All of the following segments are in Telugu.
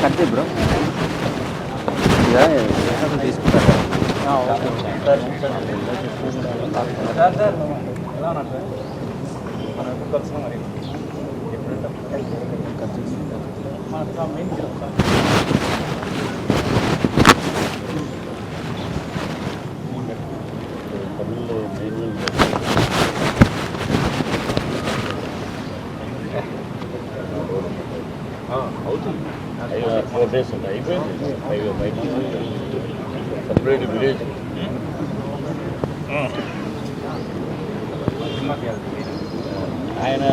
కట్ బ్రో తీసుకుంటారు సార్ సార్ ఎలా ఉన్నారు సార్ మనం ఎప్పుడు కలుస్తాం మరి ఎప్పుడంటే మన మెయిన్ అవుతుంది 4 days ఉంటాయి అయిపోయింది బయటికి సపరేట్ విలేజ్ ఆయన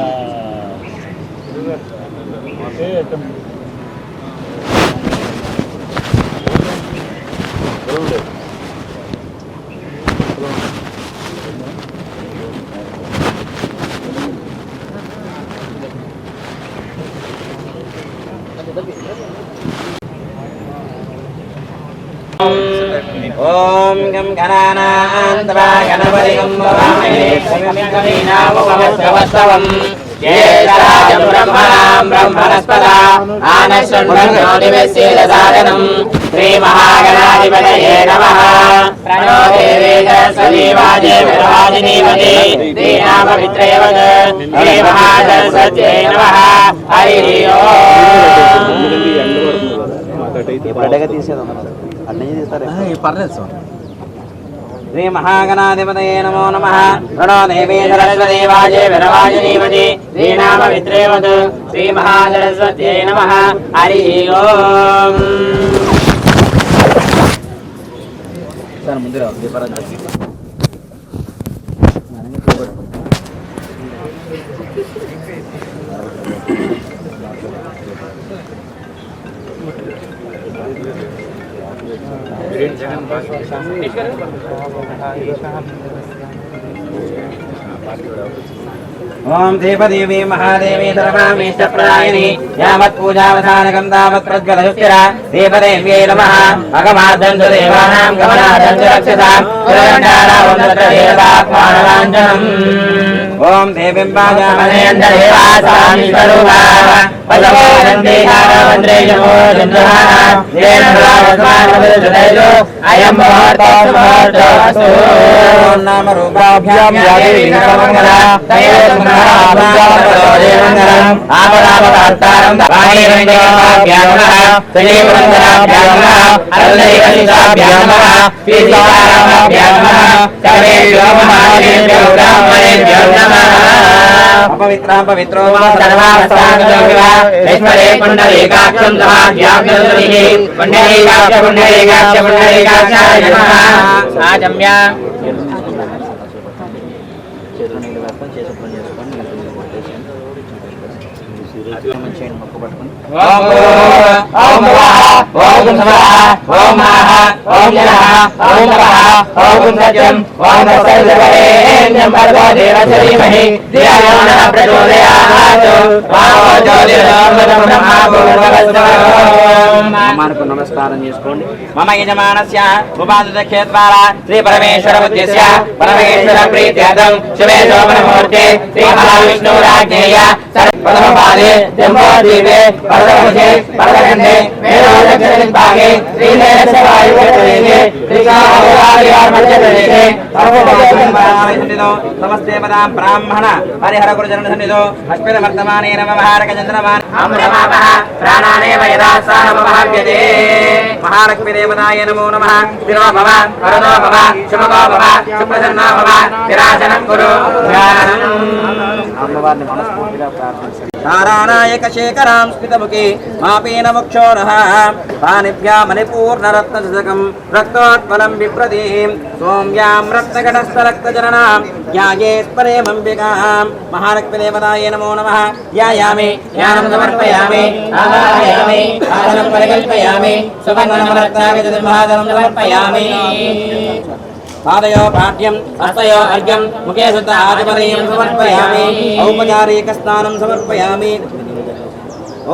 ఓం గం గణానాన్త్వా గణపతిగం భవామహే కవిం కవీనాముపమస్తవస్తవం జ్యేష్ఠరాజం బ్రహ్మణాం బ్రహ్మణస్పదా ఆనశృణ్వన్నోతివేశేదసాదనం శ్రీమహాగణాధిపతయే నమః ప్రణో దేవీ సరస్వతీ వాజే విరాజినీవతి దీనాపవిత్రయవత్ శ్రీమహాసరస్వత్యై నమః హరి ఓం శ్రీ మహాగణాధిపతయే నమో నమః ప్రణో దేవీ సరస్వతీ వాజే విరాజినీవతి దీనాపవిత్రయవత్ శ్రీ మహాసరస్వత్యై నమః హరి ఓం సార్ ముందు ఓం దేవదేవి మహాదేవి సర్వామీష్టప్రదాయిని యావత్ పూజావసానకం తావత్ ప్రజ్వలయుక్తిర దేవదేవ్యై నమః భగవాద్దంతు దేవానాం గమనాదంతు రక్షసాం పురండారావం తత్ర దేవతాత్మానవాంఛనం ఓం దేవీం పాజామనేంద్రదేవాసామీశ్వరూపా పదవానందేహారవంద్రేయమో చంద్రహార దేవరావస్మానవదృతైలో అయం ముహూర్తోస్తు నామ రూపాభ్యాం యాదేవి సర్వమంగళ తయోర్మంగళం ఆపదాపదార్తారం వాణీరంజనాభ్యాం నమః శ్రీపురందరాభ్యాం నమః అరుణైకశిషాభ్యాం నమః శ్రీసీతారామాభ్యాం నమః సర్వేభ్యో మహాదేవ్యో బ్రాహ్మణేభ్యో నమః అపవిత్రాం పవిత్రో వా సర్వావస్థాంగతో వివా ఈశ్వరే పుండరీకాక్షం సమాధ్యాభ్యంతరిః పుండరీకాక్ష పుండరీకాక్ష పుండరీకాక్షాయ నమః ఆచమ్య చేతులు నీళ్ళు వేసుకొని చేసి పని చేసుకొని చేయండి మొక్క పట్టుకొని ఓం ఓం ఓం ఓం ఓం ఓం ఓం సత్యం ఓం సర్వదేవం భర్గో దేవశ్రీమహి ధియో నః ప్రచోదయాత్ వామో జ్యోతిర్గమనం బ్రహ్మ భూర్భువస్సుః మనకు నమస్కారం చేసుకోండి మమ యజమానస్య ఉపాసదక్షే ద్వారా శ్రీ పరమేశ్వర బుద్ధిస్య పరమేశ్వర ప్రీత్యర్థం శుభే శోభనముహూర్తే శ్రీ మహావిష్ణురాజ్ఞేయ ప్రథమపాదే జంబోద్వీపే పరదముఖే పరదఖండే మేరోదక్షిణదిగ్భాగే శ్రీశైలస్య వాయువ్యప్రదేశే శ్రీకాళహస్తి సన్నిధో నమస్తే పదాం బ్రాహ్మణ హరిహర గురుజన సన్నిధో అస్మిన్ వర్తమానేన మహారక చంద్రమాన్ అమృతమాపః ప్రాణానేవ యదాసానమహావ్యతే మహాలక్ష్మీ దేవతాయ నమో నమః స్థిరో భవ వరదో భవ శుభగో భవ సుప్రసన్నో భవ విరాజనం కురు అమ్మవారిని మనస్ఫూర్తిగా ప్రార్థించండి నారాయణ శేఖరాం స్మితముఖి మాపీన ముక్షోరః పానిభ్యా మణిపూర్ణరత్నజకం రక్తోత్పలం విప్రదీం సోమ్యాం రత్నఘటస్థరక్తజననాం ధ్యాయేస్పరేమంబికాం మహాలక్ష్మీ దేవతాయ నమో నమః ధ్యాయామి ధ్యానం సమర్పయామి ఆవాహయామి ఆసనం పరికల్పయామి సువర్ణరత్నాగజమహాదనం సమర్పయామి पादयो पाठ्यं हस्तयो अर्घ्यं मुखे शुद्ध आचमनीयं समर्पयामि औपचारिकस्नानं समर्पयामि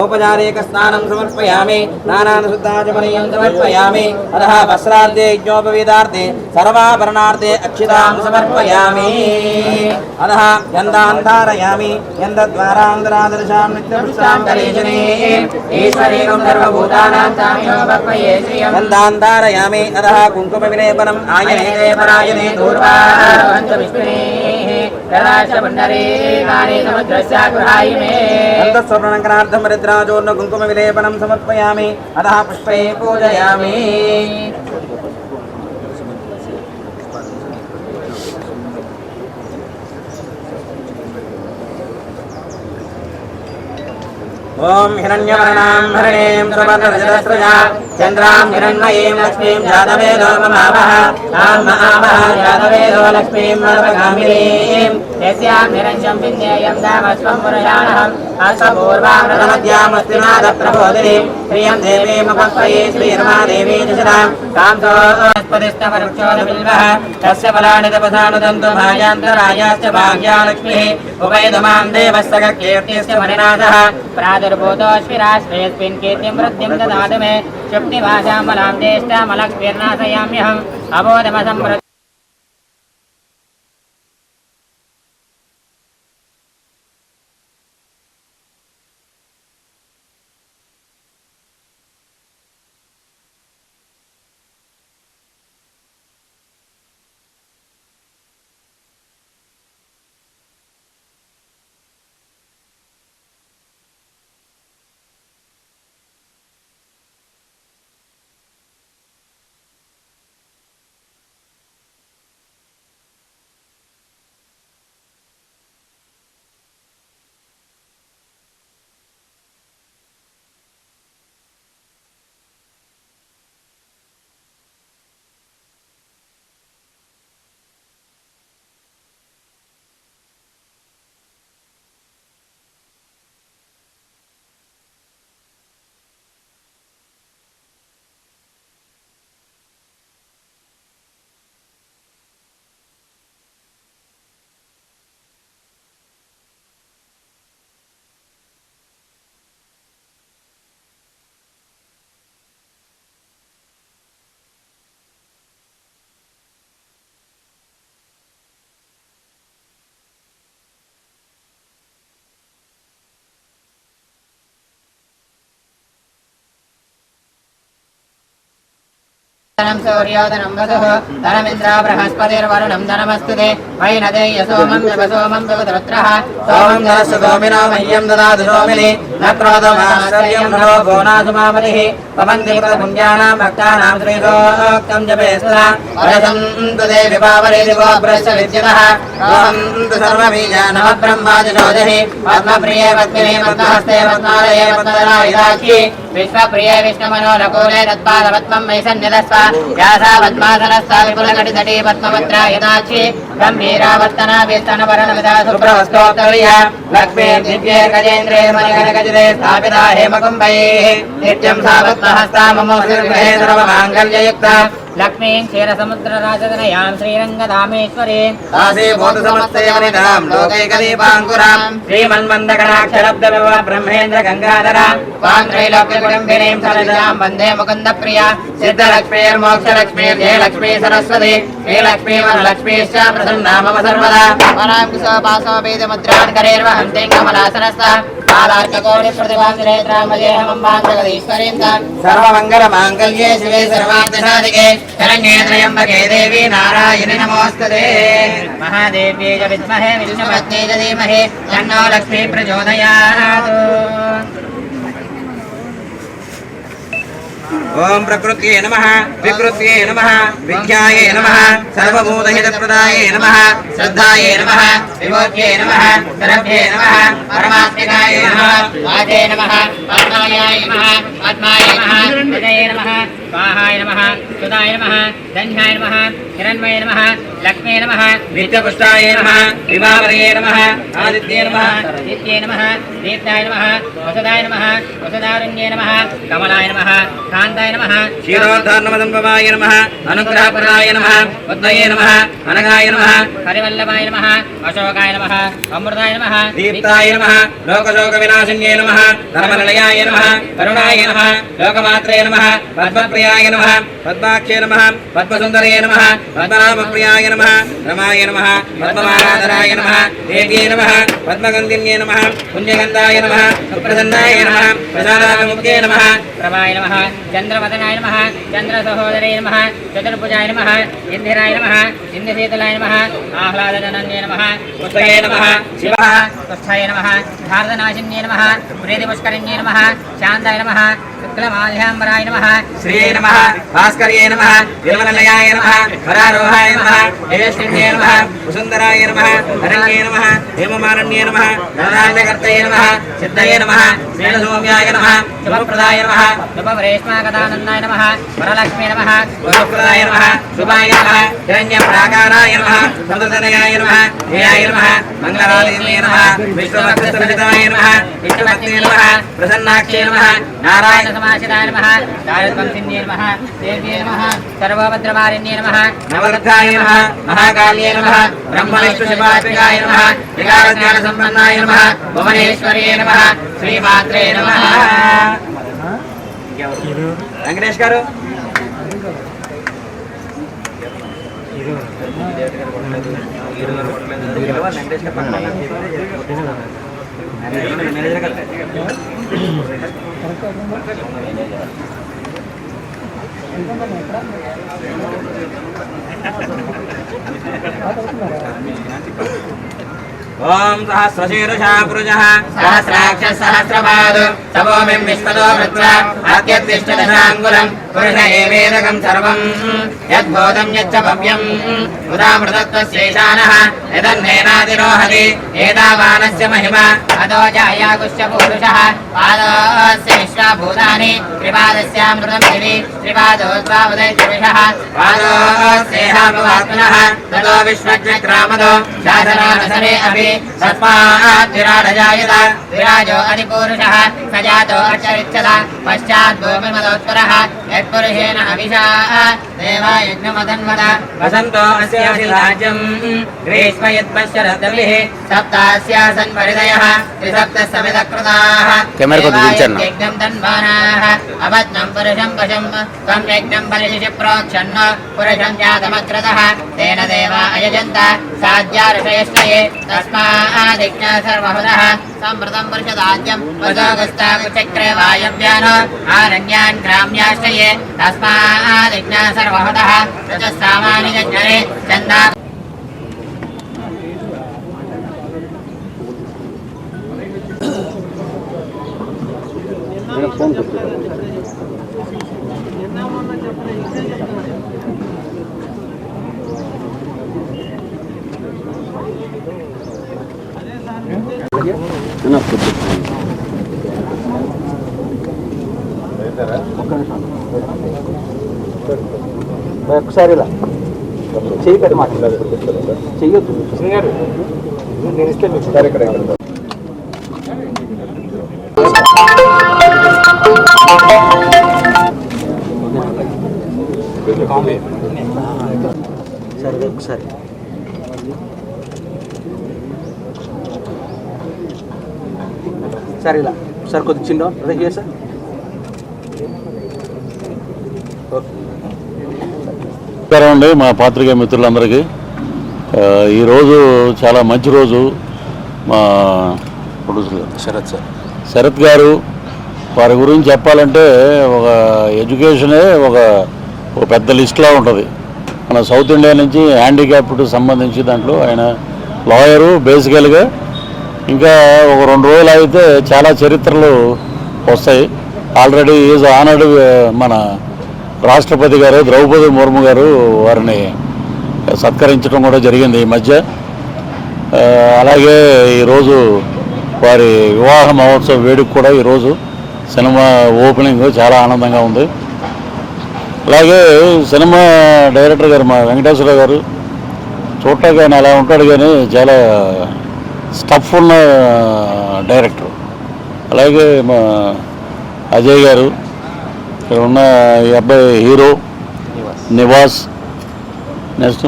औपचारिकस्नानं समर्पयामि स्नानानुशुद्धाचमनीयं समर्पयामि अतः वस्त्रार्थे यज्ञोपवीतार्थे सर्वाभरणार्थे अक्षितां समर्पयामि अतः यन्दान्धारयामि यन्दद्वारान्तरादर्शां नित्यपुष्टां कलेशने ईश्वरेणं सर्वभूतानां चाम्योपक्वये श्रियं यन्दान्धारयामि अतः कुङ्कुमविलेपनम् आयने परायणे दूर्वापञ्चविष्णे कलाशभण्डरे गाने समुद्रस्यागुहाय मे अन्तःस्वर्णङ्कनार्थं हरिद्राजोर्न कुङ्कुमविलेपनं समर्पयामि अतः पुष्पै पूजयामि ओम हिरण्यवर्णां हरिणीं सुवर्णरजतस्रजा चन्द्रां हिरण्मयीं लक्ष्मीं जातवेदो ममावः तां महावः जातवेदो लक्ष्मीं वरदगामिनीं यस्यां हिरण्यं विन्येयं दामस्वं पुरुषाणहम् अष्टपूर्वामृतमध्यामस्तिनादप्रबोधिनीं प्रियं देवीमुपक्वये श्रीरमादेवी दशरां कांसोस्पदिष्टवरुक्षोदबिल्वः तस्य फलानि तपसानुदन्तु भायान्तरायाश्च भाग्यालक्ष्मीः उपैदमां देवस्तकीर्तिश्च मणिनाथः प्रादुर्भूतोऽश्विराश्रयस्मिन् कीर्तिं वृद्धिं ददातु मे शुक्तिभाषामलां ज्येष्ठामलक्ष्मीर्नाशयाम्यहम् अबोधमसम्प्रति सूर्योदनं वधुः धनमिन्द्रा बृहस्पतिर्वरुणं धनमस्तुते वैनदे यशोमं जपसोमं विवदरुद्रः सोमं धनस्य सोमिनो मह्यं ददातु सोमिनि न क्रोधमाश्चर्यं नरो भुवनासुमामतिः पवन्ति पुञ्जानां भक्तानां श्रीसोक्तं जपेस्ता वरसन्तु ते विभावरे दिवो भ्रश्च विद्युतः रोहन्तु सर्वबीजानः ब्रह्मादिशोजहि पद्मप्रिये पद्मिने पद्महस्ते पद्मालये पद्मधरायुधाक्षि विश्वप्रिये विष्णुमनोरकूले तत्पादपद्मं मयि सन्निधस्व व्यासा पद्मासनस्था विपुलकटितटी पद्मभद्रा यदाक्षि गम्भीरावर्तना वेस्तनवरणविदा सुप्रवस्तोत्तरीया लक्ष्मीर्दिव्यैर्गजेन्द्रे मणिगणगजिते स्थापिता हेमकुम्भैः नित्यं सा पद्महस्ता ममोऽसुरगृहे सर्वमाङ्गल्ययुक्ता लक्ष्मीं क्षीरसमुद्रराजतनयां श्रीरङ्गधामेश्वरीं दासीभूतसमस्तयवनिधां लोकैकदीपाङ्कुरां श्रीमन्मन्दगणाक्षरब्धविव ब्रह्मेन्द्रगङ्गाधरां त्वां त्रैलोक्यकुटुम्बिनीं सलिलां वन्दे मुकुन्दप्रिया सिद्धलक्ष्मीर्मोक्षलक्ष्मीर्जयलक्ष्मी सरस्वती श्रीलक्ष्मी वरलक्ष्मीश्च प्रसन्ना मम सर्वदा वरां कुशपासमवेदमुद्रान् करेर्वहन्तीं कमलासनस्था कालार्ककोटिप्रतिभान्तिरेत्रामजेऽहमम्बां सर्वमङ्गलमाङ्गल्ये शिवे सर्वार्थसाधिके शरण्ये त्र्यम्बके देवी नारायणि नमोऽस्तुते महादेव्यै च विद्महे विष्णुपत्न्यै च धीमहि तन्नो लक्ष्मी प्रचोदयात् ओम प्रकृत्यै नमः विकृत्यै नमः विद्यायै नमः सर्वभूतहितप्रदायै नमः श्रद्धायै नमः विभूत्यै नमः सरभ्ये नमः परमात्मिकायै नमः वाजे नमः पद्मायै नमः पद्मायै नमः विजये नमः स्वाहाय नमः सुधाय नमः धन्याय नमः हिरण्मये नमः लक्ष्मे नमः नित्यपुष्टाय नमः विभावरे नमः आदित्ये नमः नित्ये नमः दीप्ताय नमः वसुदाय नमः वसुदारुण्ये नमः कमलाय नमः कान्ताय नमः क्षीरोद्धारणमदम्बवाय नमः अनुग्रहपराय नमः उद्वये नमः अनगाय नमः हरिवल्लभाय नमः अशोकाय नमः अमृताय नमः दीप्ताय नमः लोकशोकविनाशिन्ये नमः धर्मनिलयाय नमः करुणाय नमः लोकमात्रे नमः पद्मप्रियाय नमः पद्माख्ये नमः पद्मसुन्दरे नमः पद्मनाभप्रियाय नमः रमाय नमः पद्ममालाधराय नमः देव्ये नमः पद्मगन्धिन्ये नमः पुण्यगन्धाय नमः सुप्रसन्नाय नमः प्रसादाभिमुख्ये नमः प्रभाय नमः चन्द्रवदनाय नमः चन्द्रसहोदरे नमः चतुर्भुजाय नमः इंदिराय नमः इंद्रशीतलाय नमः आह्लादजनन्ये नमः पुष्पये नमः शिवः स्वस्थाय नमः धार्दनाशिन्ये नमः प्रीतिपुष्करिण्ये नमः शान्ताय नमः शुक्लमाल्याम्बराय नमः श्री नमः भास्कर्ये नमः निर्मलयाय नमः वरारोहाय नमः देवेश्वन्ये नमः वसुन्धराय नमः हरण्ये नमः हेममारण्ये नमः गणान्यकर्तये नमः सिद्धये नमः श्रीलसौम्याय नमः शुभप्रदाय नमः शुभवरेष्मागदानन्दाय नमः वरलक्ष्मी नमः वरप्रदाय नमः शुभाय नमः हिरण्यप्राकाराय नमः समुद्रतनयाय नमः जयाय नमः मङ्गलालये नमः विष्णुभक्तसहिताय नमः विष्णुभक्ते नमः प्रसन्नाक्षे नमः नारायण समाशिताय नमः दारद्वंसिन्ये नमः देव्ये नमः सर्वभद्रवारिण्ये नमः नवरुद्धाय नमः महाकाल्ये नमः ब्रह्मविष्णुशिवात्मिकाय नमः विकारज्ञानसम्पन्नाय नमः भुवनेश्वर्ये नमः श्रीमात्रे नमः వెంకటేష్ గారు ओम सहस्रशीर्षा पुरुषः सहस्राक्ष सहस्रपादो तपोमिं विश्वतो वृत्वा अत्यतिष्ठदशाङ्गुलम् पुरुष एवेदकं सर्वं यद्भूतं यच्च भव्यम् उदामृतत्वस्यैशानः यदन्नेनातिरोहति एतावानस्य महिमा अतो जायागुश्च पुरुषः पादस्य विश्वभूतानि त्रिपादस्यामृतं दिवि त्रिपादोद्वावदैत्यविषः पादस्येहात्मनः ततो विश्वज्ञग्रामदो शासनानसरे अपि तस्मात् विराटजायत विराजो अधिपुरुषः स जातो अर्चरिच्छद पश्चात् भूमिमदोत्तरः यत्पुरुषेण अभिषा देवा यज्ञमदन्वद वसन्तो अस्यासि राज्यम् ग्रीष्म यत्पश्यरद्भिः सप्तास्यासन् परिदयः त्रिसप्तः समिदकृताः यज्ञं तन्वानाः अपत्नं पुरुषं वशं त्वं यज्ञं परिशिशि प्रोक्षन् पुरुषं जातमग्रतः तेन देवा अयजन्त साध्या ऋषयश्चये तस्मादिज्ञा सर्वहुतः संवृतं पुरुषदाज्यं वसोगस्ताकुचक्रे वायव्यानो आरण्यान् ग्राम्याश्चये तस्मादिज्ञा सर्वहुतः रजस्सामानि जज्ञरे चन्दा ఒకసారి ఇలా చెయ్యి పెట్టి మాట్లాడాలి చెయ్యొద్దు నేను ఇస్తే మీకు సరే ఇక్కడ సరే ఒకసారి సరే ఇలా సార్ కొద్దిగా చిన్న అదే సార్ నమస్కారం అండి మా పాత్రికేయ మిత్రులందరికీ. ఈరోజు చాలా మంచి రోజు. మా ప్రొడ్యూసర్ శరత్ గారు వారి గురించి చెప్పాలంటే ఒక ఎడ్యుకేషనే ఒక పెద్ద లిస్ట్లో ఉంటుంది. మన సౌత్ ఇండియా నుంచి హ్యాండిక్యాప్డ్ సంబంధించి దాంట్లో ఆయన లాయరు బేసికల్గా. ఇంకా ఒక 2 రోజులు అయితే చాలా చరిత్రలు వస్తాయి. ఆల్రెడీ ఈజ్ ఆనర్డ్ మన రాష్ట్రపతి గారు ద్రౌపది ముర్ము గారు వారిని సత్కరించడం కూడా జరిగింది ఈ మధ్య. అలాగే ఈరోజు వారి వివాహ మహోత్సవ వేడుక కూడా ఈరోజు సినిమా ఓపెనింగ్ చాలా ఆనందంగా ఉంది. అలాగే సినిమా డైరెక్టర్ గారు మా వెంకటేశ్వరరావు గారు చూడటానికి ఆయన అలా ఉంటాడు కానీ చాలా స్టఫ్ ఉన్న డైరెక్టర్. అలాగే మా అజయ్ గారు, ఇక్కడ ఉన్న ఈ అబ్బాయి హీరో నివాస్, నెక్స్ట్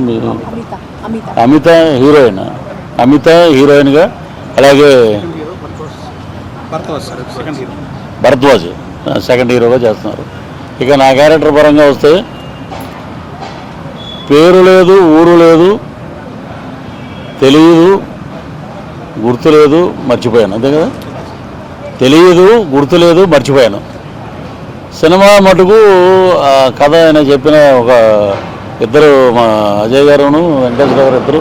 అమిత హీరోయిన్గా, అలాగే భరద్వాజ్ సెకండ్ హీరోగా చేస్తున్నారు. ఇక నా క్యారెక్టర్ పరంగా వస్తే పేరు లేదు, ఊరు లేదు, తెలియదు, గుర్తు లేదు, మర్చిపోయాను. అంతే కదా, తెలియదు, గుర్తు లేదు, మర్చిపోయాను. సినిమా మటుకు కథ ఆయన చెప్పిన ఒక ఇద్దరు, మా అజయ్ గారును వెంకటేశ్వర గారు ఇద్దరు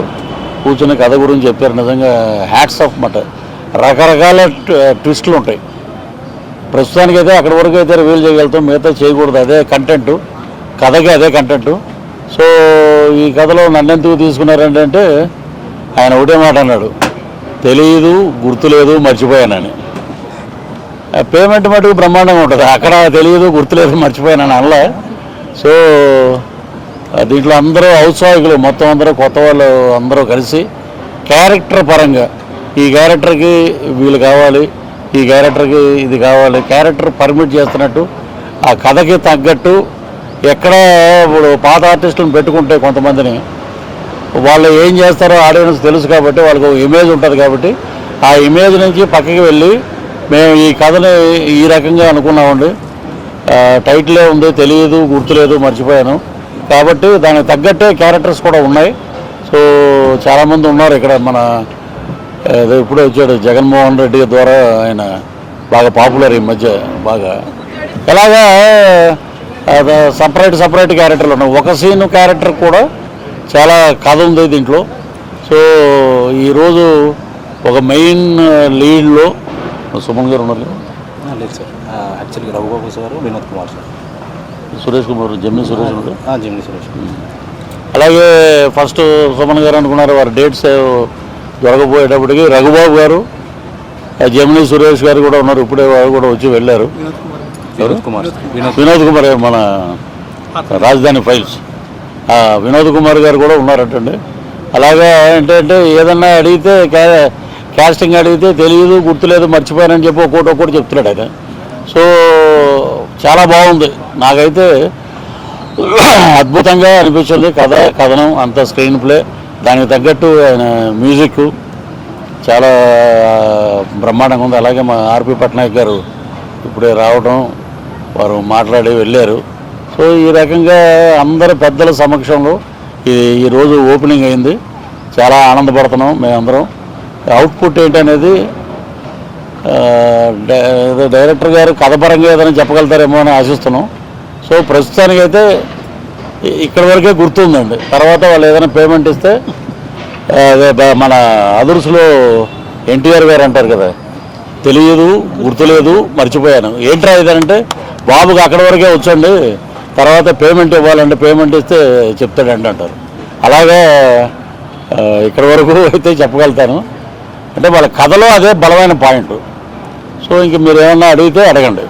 కూర్చుని కథ గురించి చెప్పారు. నిజంగా హ్యాట్స్ ఆఫ్ మాట. రకరకాల ట్విస్టులు ఉంటాయి. ప్రస్తుతానికైతే అక్కడి వరకు అయితే రివీల్ చేయగలుగుతాం, మిగతా చేయకూడదు. అదే కంటెంట్, కథకి అదే కంటెంట్. సో ఈ కథలో నన్నెందుకు తీసుకున్నారంటే ఆయన ఒకటే మాట అన్నాడు, తెలియదు, గుర్తులేదు, మర్చిపోయానని. పేమెంట్ మటుకు బ్రహ్మాండంగా ఉంటుంది. అక్కడ తెలియదు, గుర్తులేదు, మర్చిపోయానని అనలే. సో దీంట్లో అందరూ ఔత్సాహికులు, మొత్తం అందరూ కొత్త వాళ్ళు అందరూ కలిసి క్యారెక్టర్ పరంగా ఈ క్యారెక్టర్కి వీళ్ళు కావాలి, ఈ క్యారెక్టర్కి ఇది కావాలి, క్యారెక్టర్ పర్మిట్ చేస్తున్నట్టు ఆ కథకి తగ్గట్టు. ఎక్కడ ఇప్పుడు పాత ఆర్టిస్టులను పెట్టుకుంటే కొంతమందిని వాళ్ళు ఏం చేస్తారో ఆడియన్స్ తెలుసు కాబట్టి వాళ్ళకు ఇమేజ్ ఉంటుంది కాబట్టి ఆ ఇమేజ్ నుంచి పక్కకి వెళ్ళి మేము ఈ కథని ఈ రకంగా అనుకున్నామండి, టైటిలే ఉంది, తెలియదు, గుర్తులేదు, మర్చిపోయాను కాబట్టి దానికి తగ్గట్టే క్యారెక్టర్స్ కూడా ఉన్నాయి. సో చాలామంది ఉన్నారు ఇక్కడ. మన ఇప్పుడే వచ్చాడు జగన్మోహన్ రెడ్డి ద్వారా, ఆయన బాగా పాపులర్ ఈ మధ్య బాగా. ఇలాగా సపరేట్ క్యారెక్టర్లు ఉన్నాయి. ఒక సీను క్యారెక్టర్ కూడా చాలా కథ ఉంది దీంట్లో. సో ఈరోజు ఒక మెయిన్ లీడ్లో సుమన్ గారు ఉన్నారు. లేదు సార్, యాక్చువల్గా రఘుబాబు సార్, వినోద్ కుమార్ సార్, సురేష్ కుమార్, జమ్మి సురేష్ ఉన్నారు. జమ్మి సురేష్. అలాగే ఫస్ట్ సుమన్ గారు అనుకున్నారు, వారి డేట్స్ దొరకపోయేటప్పటికి రఘుబాబు గారు, జమిని సురేష్ గారు కూడా ఉన్నారు. ఇప్పుడే వారు కూడా వచ్చి వెళ్ళారు. వినోద్ కుమార్ మన రాజధాని ఫైల్స్ వినోద్ కుమార్ గారు కూడా ఉన్నారటండి. అలాగా ఏంటంటే ఏదన్నా అడిగితే క్యాస్టింగ్ అడిగితే తెలియదు, గుర్తులేదు, మర్చిపోయానని చెప్పి ఒక్కోటి చెప్తున్నాడు ఆయన. సో చాలా బాగుంది. నాకైతే అద్భుతంగా అనిపించింది. కథనం అంత స్క్రీన్ ప్లే, దానికి తగ్గట్టు ఆయన మ్యూజిక్ చాలా బ్రహ్మాండంగా ఉంది. అలాగే మా ఆర్పి పట్నాయక్ గారు ఇప్పుడే రావడం, వారు మాట్లాడి వెళ్ళారు. సో ఈ రకంగా అందరు పెద్దల సమక్షంలో ఈరోజు ఓపెనింగ్ అయింది. చాలా ఆనందపడుతున్నాం మేమందరం. అవుట్పుట్ ఏంటనేది డైరెక్టర్ గారు కథపరంగా ఏదైనా చెప్పగలుగుతారేమో అని ఆశిస్తున్నాం. సో ప్రస్తుతానికైతే ఇక్కడి వరకే గుర్తుందండి. తర్వాత వాళ్ళు ఏదైనా పేమెంట్ ఇస్తే మన అదుర్స్లో ఎన్టీఆర్ గారు అంటారు కదా, తెలియదు, గుర్తులేదు, మర్చిపోయాను. ఏంట్రా ఇదంటే, బాబుకి అక్కడి వరకే వచ్చండి, తర్వాత పేమెంట్ ఇవ్వాలంటే పేమెంట్ ఇస్తే చెప్తాడండి అంటారు. అలాగే ఇక్కడి వరకు అయితే చెప్పగలుగుతాను. అంటే వాళ్ళ కథలో అదే బలమైన పాయింట్. సో ఇంక మీరు ఏమన్నా అడిగితే అడగండి.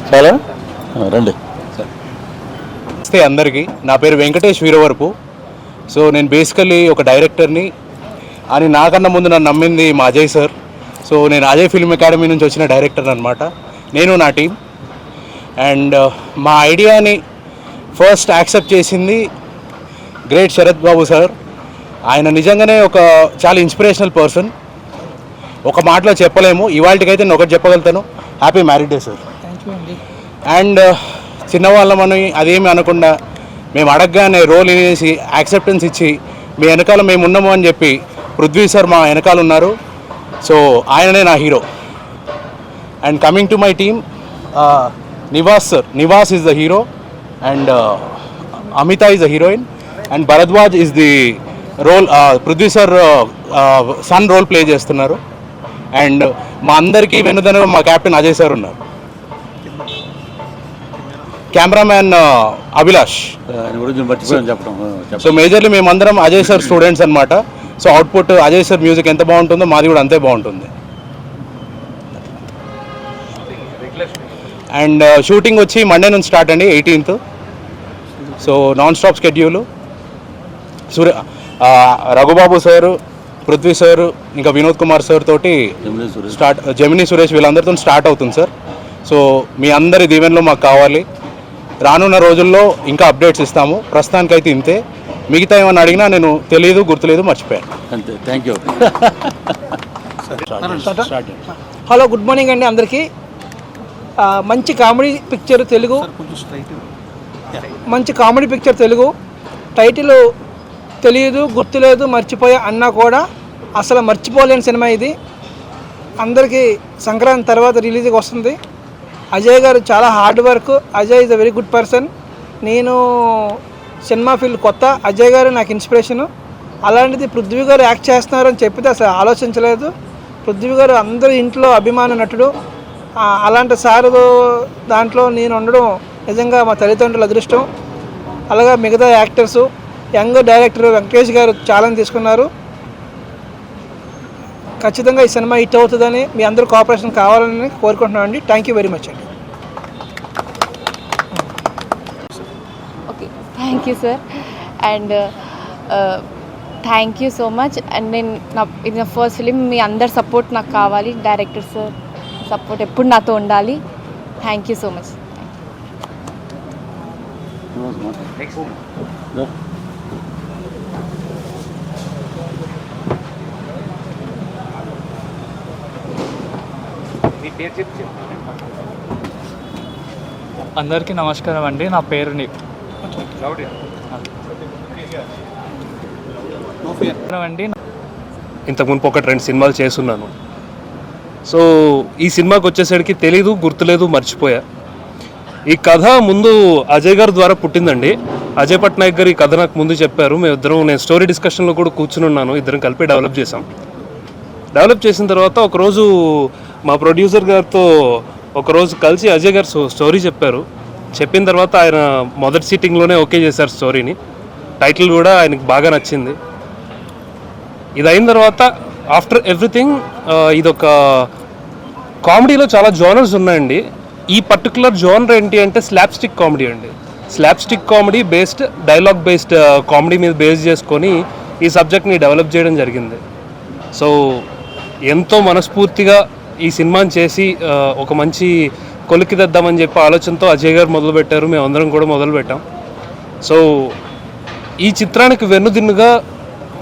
చాలా రండి. నమస్తే అందరికీ, నా పేరు వెంకటేష్ వీరవరపు. సో నేను బేసికలీ ఒక డైరెక్టర్ని అని నాకన్నా ముందు నన్ను నమ్మింది మా అజయ్ సార్. సో నేను అజయ్ ఫిల్మ్ అకాడమీ నుంచి వచ్చిన డైరెక్టర్ అనమాట, నేను నా టీం. అండ్ మా ఐడియాని ఫస్ట్ యాక్సెప్ట్ చేసింది గ్రేట్ శరత్ బాబు సార్. ఆయన నిజంగానే ఒక చాలా ఇన్స్పిరేషనల్ పర్సన్. ఒక మాటలో చెప్పలేము. ఇవాళకైతే నేను ఒకటి చెప్పగలుగుతాను, happy married day sir. And చిన్నవాళ్ళమని అదేమి అనకుండా మేము అడగగానే రోల్ అనేసి యాక్సెప్టెన్స్ ఇచ్చి మీ వెనకాల మేము ఉన్నాము అని చెప్పి పృథ్వీ సార్ మా వెనకాల ఉన్నారు. సో ఆయననే నా hero. And coming to my team, Nivas sir, Nivas is the hero and Amitha is the heroine and Bharadwaj is the role, Prithvi sir son role play చేస్తున్నారు. అండ్ మా అందరికీ వెనుదన మా కెప్టెన్ అజయ్ సార్ ఉన్నారు. కెమెరామ్యాన్ అభిలాష్. సో మేజర్లీ మేమందరం అజయ్ సార్ స్టూడెంట్స్ అనమాట. So output Ajay sir music ఎంత బాగుంటుందో మాది కూడా అంతే బాగుంటుంది. అండ్ షూటింగ్ వచ్చి మండే నుంచి స్టార్ట్ అండి 18th. So non stop schedule. Raghubabu sir, Prithvi sir, ఇంకా వినోద్ కుమార్ సార్ తోటి జమినీ సురేష్ వీళ్ళందరితో స్టార్ట్ అవుతుంది సార్. సో మీ అందరి దీవెనలో మాకు కావాలి. రానున్న రోజుల్లో ఇంకా అప్డేట్స్ ఇస్తాము. ప్రస్తుతానికైతే ఇంతే. మిగతా ఏమన్నా అడిగినా నేను తెలియదు, గుర్తులేదు, మర్చిపోయాను. అంతే. Thank you. Hello, good morning అండి అందరికీ. మంచి కామెడీ పిక్చర్ తెలుగు, మంచి కామెడీ పిక్చర్ తెలుగు. టైటిల్ తెలియదు, గుర్తులేదు, మర్చిపోయా అన్నా కూడా అసలు మర్చిపోలేని సినిమా ఇది. అందరికీ సంక్రాంతి తర్వాత రిలీజ్కి వస్తుంది. అజయ్ గారు చాలా hard work. Ajay is a very good person. నేను సినిమా ఫీల్డ్ కొత్త, అజయ్ గారు నాకు ఇన్స్పిరేషను. అలాంటిది పృథ్వీ గారు యాక్ట్ చేస్తున్నారని చెప్పితే అసలు ఆలోచించలేదు. పృథ్వీ గారు అందరి ఇంట్లో అభిమాన నటుడు. అలాంటి సార్ దాంట్లో నేను ఉండడం నిజంగా మా తల్లిదండ్రుల అదృష్టం. అలాగే మిగతా యాక్టర్సు, యంగ్ డైరెక్టర్ వెంకటేష్ గారు ఛాలెంజ్ తీసుకున్నారు. ఖచ్చితంగా ఈ సినిమా హిట్ అవుతుందని మీ అందరూ కోఆపరేషన్ కావాలని కోరుకుంటున్నాను అండి. థ్యాంక్ యూ వెరీ మచ్ అండి. Okay, thank you sir. And thank you so much. And ఇది నా ఫస్ట్ ఫిలిం. మీ అందరి సపోర్ట్ నాకు కావాలి. డైరెక్టర్ సార్ సపోర్ట్ ఎప్పుడు నాతో ఉండాలి. Thank you so much. అందరికీ నమస్కారం అండి. నా పేరు అండి. ఇంతకు మునుపు 1-2 సినిమాలు చేస్తున్నాను. సో ఈ సినిమాకి వచ్చేసరికి తెలీదు, గుర్తులేదు, మర్చిపోయా. ఈ కథ ముందు అజయ్ గారి ద్వారా పుట్టిందండి. అజయ్ పట్నాయక్ గారు ఈ కథ నాకు ముందు చెప్పారు. నేను స్టోరీ డిస్కషన్లో కూడా కూర్చుని ఉన్నాను. ఇద్దరం కలిపి డెవలప్ చేసాం. డెవలప్ చేసిన తర్వాత ఒకరోజు మా ప్రొడ్యూసర్ గారితో ఒకరోజు కలిసి అజయ్ గారు స్టోరీ చెప్పారు. చెప్పిన తర్వాత ఆయన మొదటి సీటింగ్లోనే ఓకే చేశారు స్టోరీని. టైటిల్ కూడా ఆయనకు బాగా నచ్చింది. ఇది అయిన తర్వాత ఆఫ్టర్ ఎవ్రీథింగ్ ఇదొక కామెడీలో చాలా జోనర్స్ ఉన్నాయండి. ఈ పర్టికులర్ జోనర్ ఏంటి అంటే స్లాప్స్టిక్ కామెడీ అండి. Slapstick comedy based, dialogue based comedy మీద బేస్ చేసుకొని ఈ సబ్జెక్ట్ని డెవలప్ చేయడం జరిగింది. సో ఎంతో మనస్ఫూర్తిగా ఈ సినిమాని చేసి ఒక మంచి కొలికి తెద్దామని చెప్పి ఆలోచనతో అజయ్ గారు మొదలుపెట్టారు. మేమందరం కూడా మొదలుపెట్టాం. సో ఈ చిత్రానికి వెన్నుదిన్నుగా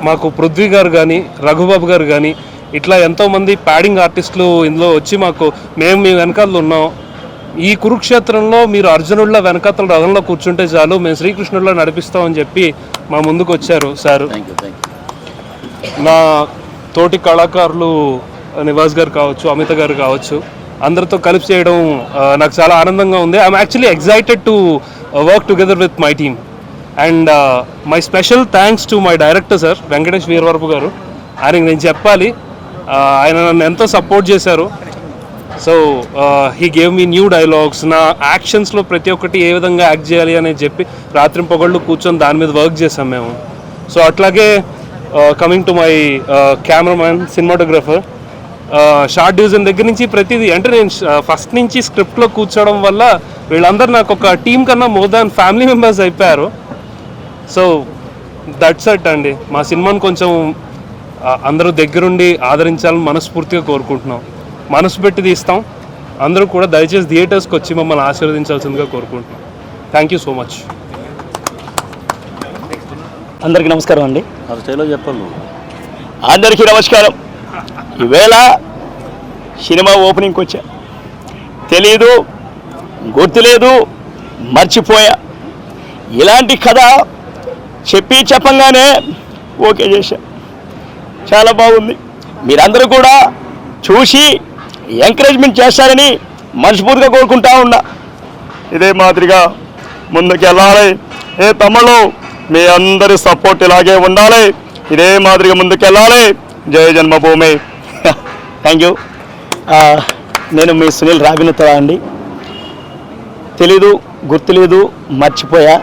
మాకు పృథ్వీ గారు కానీ, రఘుబాబు గారు కానీ, ఇట్లా ఎంతోమంది ప్యాడింగ్ ఆర్టిస్టులు ఇందులో వచ్చి మేము మీ వెనకాల ఉన్నాం. ఈ కురుక్షేత్రంలో మీరు అర్జునుడిలో వెనకాతల రథంలో కూర్చుంటే చాలు, మేము శ్రీకృష్ణుడిలో నడిపిస్తామని చెప్పి మా ముందుకు వచ్చారు సారు. నా తోటి కళాకారులు నివాస్ గారు కావచ్చు, అమిత గారు కావచ్చు, అందరితో కలిసి చేయడం నాకు చాలా ఆనందంగా ఉంది. I'm actually excited to work together with my team. And my special thanks to my director sir Venkatesh Veeravarapu garu. ఆయనకి నేను చెప్పాలి, ఆయన నన్ను ఎంతో సపోర్ట్ చేశారు. So he gave me new dialogues. నా యాక్షన్స్లో ప్రతి ఒక్కటి ఏ విధంగా యాక్ట్ చేయాలి అని చెప్పి రాత్రి పొగళ్ళు కూర్చొని దాని మీద వర్క్ చేసాం మేము. సో అట్లాగే coming to my cameraman, cinematographer, short division దగ్గర నుంచి ప్రతిదీ, అంటే నేను ఫస్ట్ నుంచి స్క్రిప్ట్లో కూర్చోవడం వల్ల వీళ్ళందరూ నాకు ఒక టీం కన్నా మోర్ దాన్ ఫ్యామిలీ మెంబర్స్ అయిపోయారు. సో దట్స్ ఇట్ అండి. మా సినిమాని కొంచెం అందరూ దగ్గరుండి ఆదరించాలని మనస్ఫూర్తిగా కోరుకుంటున్నాం. మనసు పెట్టి తీస్తాం. అందరూ కూడా దయచేసి థియేటర్స్కి వచ్చి మమ్మల్ని ఆశీర్వదించాల్సిందిగా కోరుకుంటున్నాం. Thank you so much. అందరికీ నమస్కారం అండి. చెప్పాలి. అందరికీ నమస్కారం. ఈవేళ సినిమా ఓపెనింగ్కి వచ్చా. తెలీదు, గుర్తులేదు, మర్చిపోయా. ఇలాంటి కథ చెప్పంగానే ఓకే చేశా. చాలా బాగుంది. మీరందరూ కూడా చూసి ఎంకరేజ్మెంట్ చేస్తారని మనస్ఫూర్తిగా కోరుకుంటా ఉన్నా. ఇదే మాదిరిగా ముందుకెళ్ళాలి. తమ్ముళ్ళు, మీ అందరి సపోర్ట్ ఇలాగే ఉండాలి. ఇదే మాదిరిగా ముందుకెళ్ళాలి. జయ జన్మభూమి. Thank you. నేను మీ సునీల్ రాబినుతరా అండి. తెలీదు, గుర్తులేదు, మర్చిపోయా.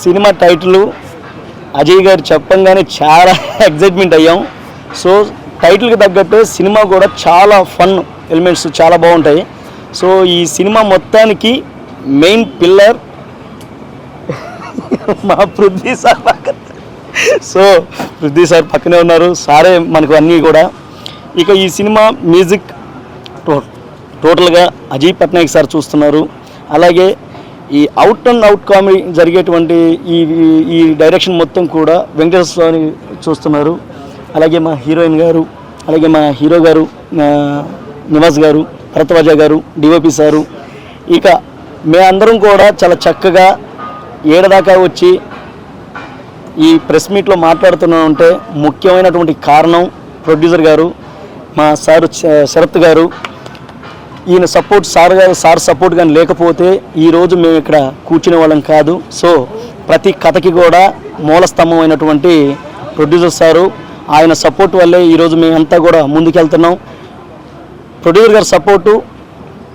సినిమా టైటిల్ అజయ్ గారు చెప్పంగానే చాలా ఎగ్జైట్మెంట్ అయ్యాం. సో టైటిల్కి తగ్గట్టు సినిమా కూడా చాలా ఫన్ ఎలిమెంట్స్ చాలా బాగుంటాయి. సో ఈ సినిమా మొత్తానికి మెయిన్ పిల్లర్ మా పృథ్వీ సార్ పక్కన. సో పృథ్వీ సార్ పక్కనే ఉన్నారు, సారే మనకు అన్నీ కూడా. ఇక ఈ సినిమా మ్యూజిక్ టోటల్గా అజయ్ పట్నాయక్ సార్ చూస్తున్నారు. అలాగే ఈ అవుట్ అండ్ అవుట్ కామెడీ జరిగేటువంటి ఈ డైరెక్షన్ మొత్తం కూడా వెంకటేశ్వర స్వామి చూస్తున్నారు. అలాగే మా హీరోయిన్ గారు, అలాగే మా హీరో గారు నివాస్ గారు, భరద్వాజ గారు, డిఓపి సారు, ఇక మేమందరం కూడా చాలా చక్కగా ఏడదాకా వచ్చి ఈ ప్రెస్ మీట్లో మాట్లాడుతున్నామంటే ముఖ్యమైనటువంటి కారణం ప్రొడ్యూసర్ గారు, మా సారు శరత్ గారు. ఈయన సపోర్ట్ సార్ సపోర్ట్ కానీ లేకపోతే ఈరోజు మేము ఇక్కడ కూర్చునే వాళ్ళం కాదు. సో ప్రతి కథకి కూడా మూల స్తంభం అయినటువంటి ప్రొడ్యూసర్ సారు, ఆయన సపోర్ట్ వల్లే ఈరోజు మేమంతా కూడా ముందుకెళ్తున్నాం. ప్రొడ్యూసర్ గారి సపోర్టు,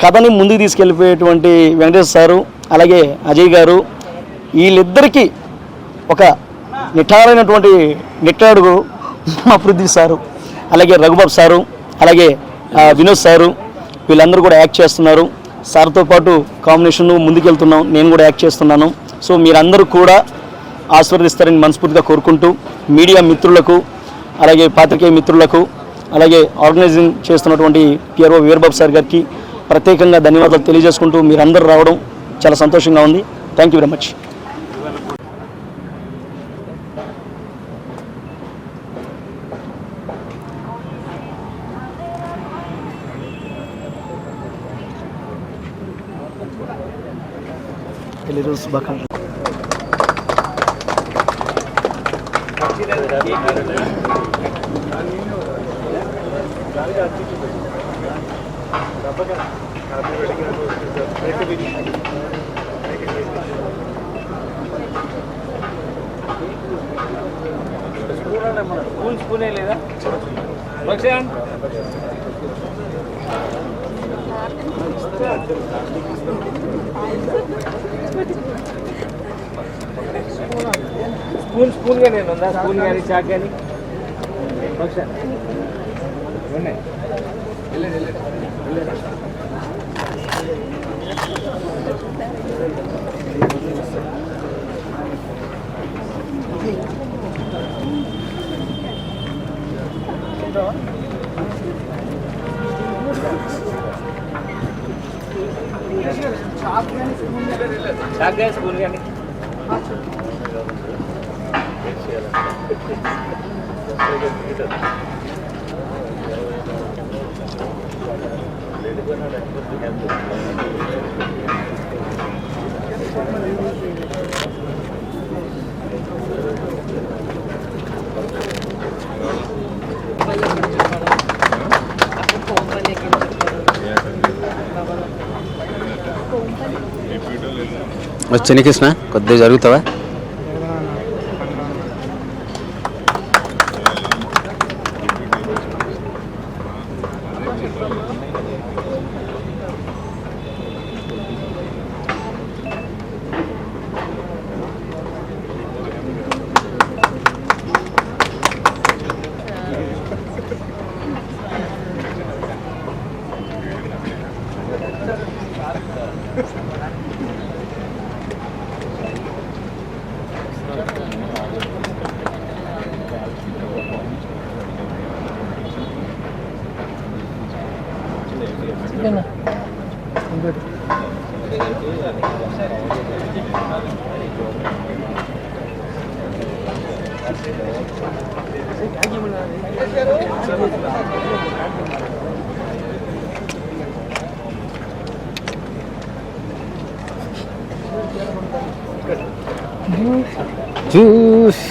కథని ముందుకు తీసుకెళ్ళిపోయేటువంటి వెంకటేశ్వర సారు, అలాగే అజయ్ గారు, వీళ్ళిద్దరికీ ఒక నిఠారైనటువంటి నిట్టాడుగు మా పృథ్వీ సారు, అలాగే రఘుబాబు సారు, అలాగే వినోద్ సారు, వీళ్ళందరూ కూడా యాక్ట్ చేస్తున్నారు. సార్తో పాటు కాంబినేషన్ ముందుకెళ్తున్నాం, నేను కూడా యాక్ట్ చేస్తున్నాను. సో మీరందరూ కూడా ఆశీర్వదిస్తారని మనస్ఫూర్తిగా కోరుకుంటూ, మీడియా మిత్రులకు, అలాగే పాత్రికేయ మిత్రులకు, అలాగే ఆర్గనైజింగ్ చేస్తున్నటువంటి పిఆర్ఓ వీరబాబు సార్ గారికి ప్రత్యేకంగా ధన్యవాదాలు తెలియజేసుకుంటూ మీరందరూ రావడం చాలా సంతోషంగా ఉంది. Thank you very much. శుభాకాంక్షలు. స్పూనే లేదా స్పూన్ గా నేను ఉందా, స్పూన్ కానీ చాక్ కానీ ఉన్నాయి. చాక్ కానీ స్పూన్ కానీ చిన్న కృష్ణ కొద్దిగా జరుగుతావా? జ్యూస్